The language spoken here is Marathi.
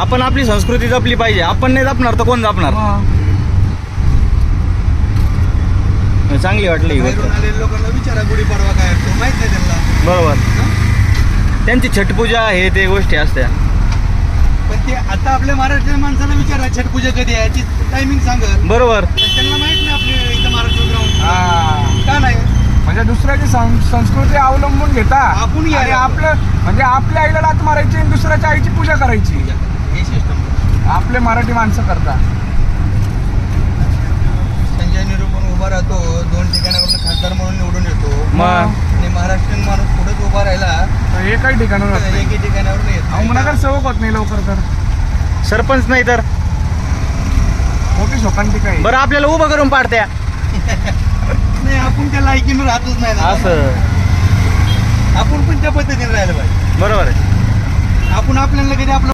आपण आपली संस्कृती जपली पाहिजे. आपण नाही जपणार तर कोण जपणार? चांगली वाटली ही गोष्ट. लोकांना विचारा गुढीपाडवा काय असतो माहित नाही त्यांना. बरोबर. त्यांची छटपूजा हे ते गोष्टी असत्या. पण ते आता आपल्या महाराष्ट्रीयन माणसाला विचारा छटपूजा कधी आहे, ती टायमिंग सांगत. बरोबर. त्यांना माहित नाही आपल्या इथं महाराष्ट्र ग्राउंड का नाही. म्हणजे दुसऱ्याची संस्कृती अवलंबून घेता आपण आणि आपलं म्हणजे आपल्या आईला लात मारायची आणि दुसऱ्याच्या आईची पूजा करायची. हे सिस्टम आपले मराठी माणसं करतात. संजय निरूपण उभा राहतो, 2 ठिकाणावरून खासदार म्हणून निवडून येतो. मग आणि महाराष्ट्रीयन माणूस पुढेच उभा राहिला तर एकही ठिकाणावर एके ठिकाणावरून येत नगर सेवक होत नाही लवकर तर. सरपंच नाही तर मोठी शोकांती काय. बरं आपल्याला उभं करून पाडत्या. नाही. आपण त्या लायकीनं राहतच नाही ना. असं आपण पण त्या पद्धतीने राहिलं पाहिजे. बरोबर आहे. आपण आपल्याला कधी आपलं